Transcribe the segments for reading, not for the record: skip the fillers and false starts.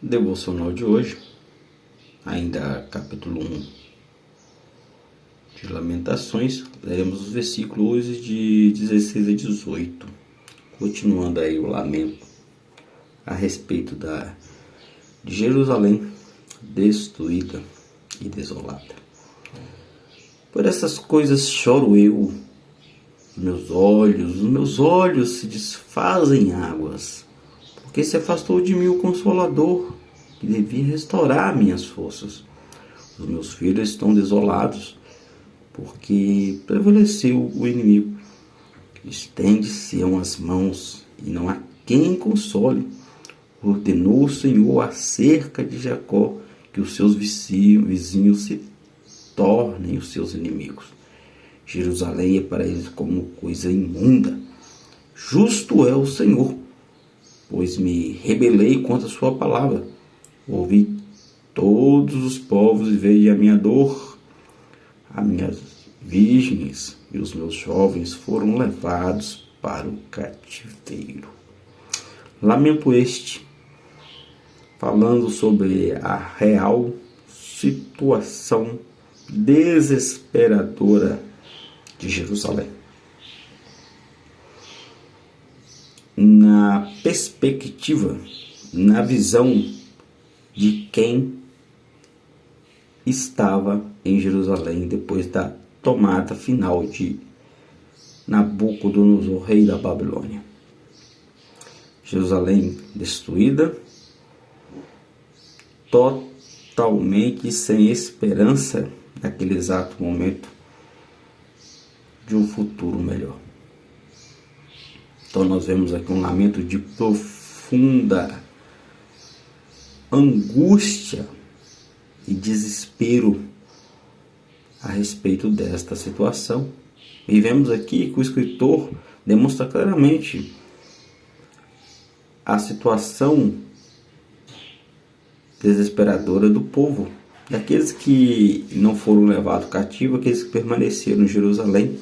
Devocional de hoje, ainda capítulo 1 de Lamentações, leremos os versículos de 16 a 18, continuando aí o lamento a respeito de Jerusalém destruída e desolada. Por essas coisas choro eu, os meus olhos se desfazem em águas, porque se afastou de mim o Consolador, que devia restaurar minhas forças. Os meus filhos estão desolados, porque prevaleceu o inimigo. Estende-se as mãos, e não há quem console. Ordenou o Senhor acerca de Jacó, que os seus vizinhos se tornem os seus inimigos. Jerusalém é para eles como coisa imunda. Justo é o Senhor, pois me rebelei contra a sua palavra. Ouvi todos os povos e veio a minha dor. As minhas virgens e os meus jovens foram levados para o cativeiro. Lamento este, falando sobre a real situação desesperadora de Jerusalém. Na perspectiva, na visão de quem estava em Jerusalém depois da tomada final de Nabucodonosor, rei da Babilônia. Jerusalém destruída, totalmente sem esperança naquele exato momento de um futuro melhor. Então nós vemos aqui um lamento de profunda angústia e desespero a respeito desta situação. E vemos aqui que o escritor demonstra claramente a situação desesperadora do povo, daqueles que não foram levados cativo, aqueles que permaneceram em Jerusalém.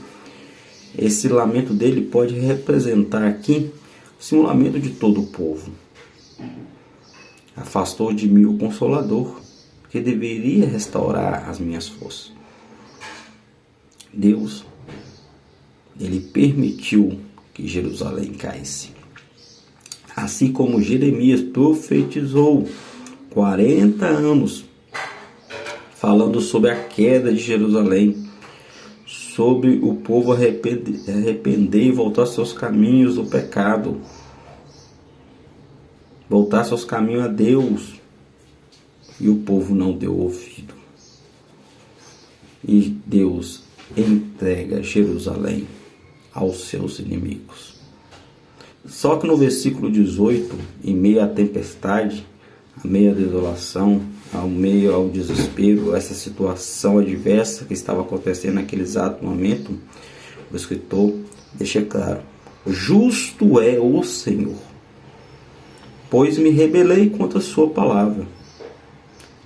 Esse lamento dele pode representar aqui o lamento de todo o povo. Afastou de mim o Consolador, que deveria restaurar as minhas forças. Deus, ele permitiu que Jerusalém caísse. Assim como Jeremias profetizou 40 anos, falando sobre a queda de Jerusalém, sobre o povo arrepender e voltar aos seus caminhos do pecado, voltar seus caminhos a Deus, e o povo não deu ouvido. E Deus entrega Jerusalém aos seus inimigos. Só que no versículo 18, em meio à tempestade, a meio à desolação, ao meio ao desespero, essa situação adversa que estava acontecendo naquele exato momento, o escritor deixa claro: justo é o Senhor, pois me rebelei contra a sua palavra.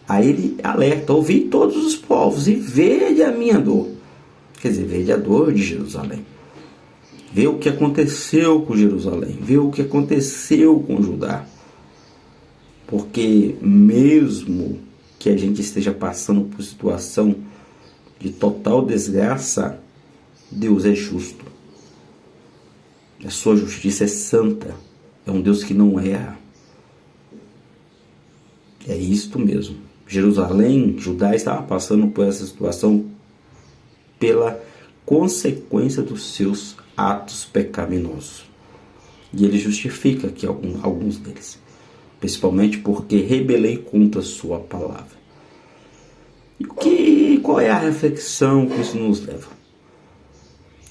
Aí ele alerta: ouvi todos os povos e vede a minha dor. Quer dizer, vede a dor de Jerusalém. Vê o que aconteceu com Jerusalém, vê o que aconteceu com Judá. Porque mesmo que a gente esteja passando por situação de total desgraça, Deus é justo. A sua justiça é santa. É um Deus que não erra. É isto mesmo. Jerusalém, Judá estava passando por essa situação pela consequência dos seus atos pecaminosos. E ele justifica aqui alguns deles. Principalmente porque rebelei contra a sua palavra. E qual é a reflexão que isso nos leva?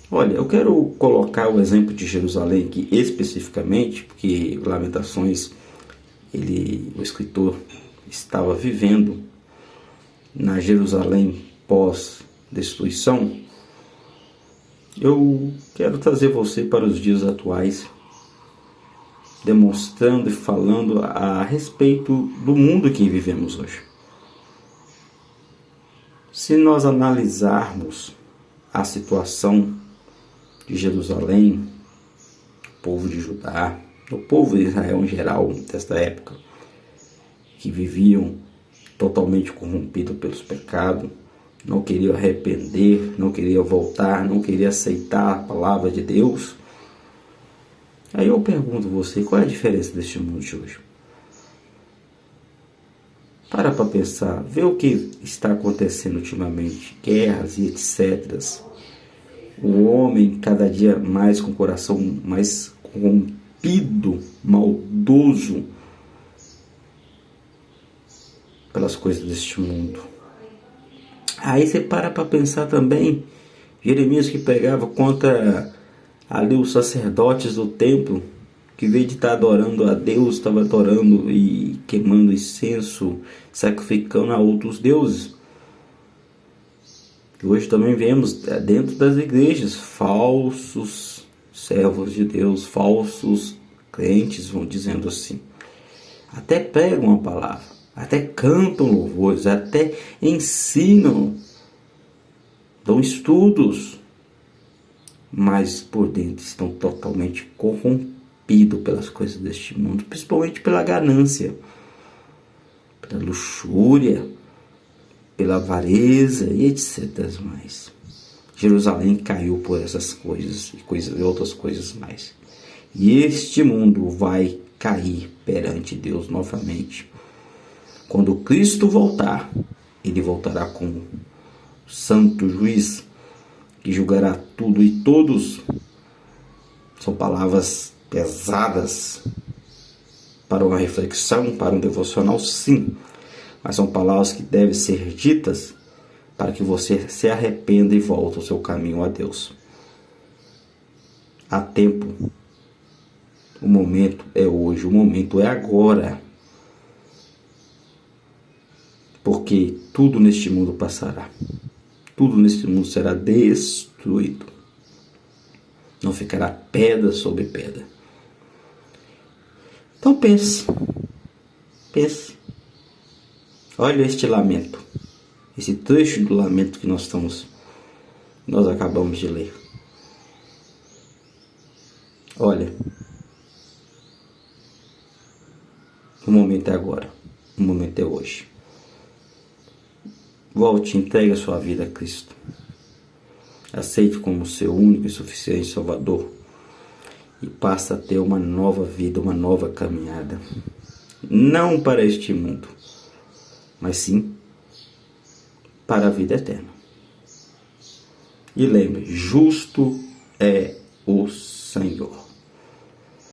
Olha, eu quero colocar o exemplo de Jerusalém aqui especificamente, porque Lamentações, o escritor estava vivendo na Jerusalém pós-destruição. Eu quero trazer você para os dias atuais, demonstrando e falando a respeito do mundo que vivemos hoje. Se nós analisarmos a situação de Jerusalém, o povo de Judá, o povo de Israel em geral desta época, que viviam totalmente corrompidos pelos pecados, não queriam arrepender, não queriam voltar, não queriam aceitar a palavra de Deus. Aí eu pergunto a você, qual é a diferença deste mundo de hoje? Para pensar, vê o que está acontecendo ultimamente, guerras e etc. O homem cada dia mais com o coração mais corrompido, maldoso pelas coisas deste mundo. Aí você para pensar também, Jeremias que pregava contra ali os sacerdotes do templo, que em vez de estar adorando a Deus, estava adorando e queimando incenso, sacrificando a outros deuses. Hoje também vemos dentro das igrejas falsos servos de Deus, falsos crentes, vão dizendo assim. Até pregam a palavra, até cantam louvores, até ensinam, dão estudos, mas por dentro estão totalmente corrompidos pelas coisas deste mundo, principalmente pela ganância, pela luxúria, pela avareza e etc. mais. Jerusalém caiu por essas coisas e outras coisas mais. E este mundo vai cair perante Deus novamente. Quando Cristo voltar, ele voltará como santo juiz que julgará tudo e todos. São palavras pesadas para uma reflexão, para um devocional, sim. Mas são palavras que devem ser ditas para que você se arrependa e volte ao seu caminho a Deus. Há tempo. O momento é hoje, o momento é agora. Porque tudo neste mundo passará. Tudo neste mundo será destruído. Não ficará pedra sobre pedra. Então pense. Pense. Olha este lamento. Esse trecho do lamento que nós acabamos de ler. Olha. O momento é agora. O momento é hoje. Volte e entregue a sua vida a Cristo. Aceite como seu único e suficiente Salvador. E passa a ter uma nova vida, uma nova caminhada. Não para este mundo, mas sim para a vida eterna. E lembre, justo é o Senhor.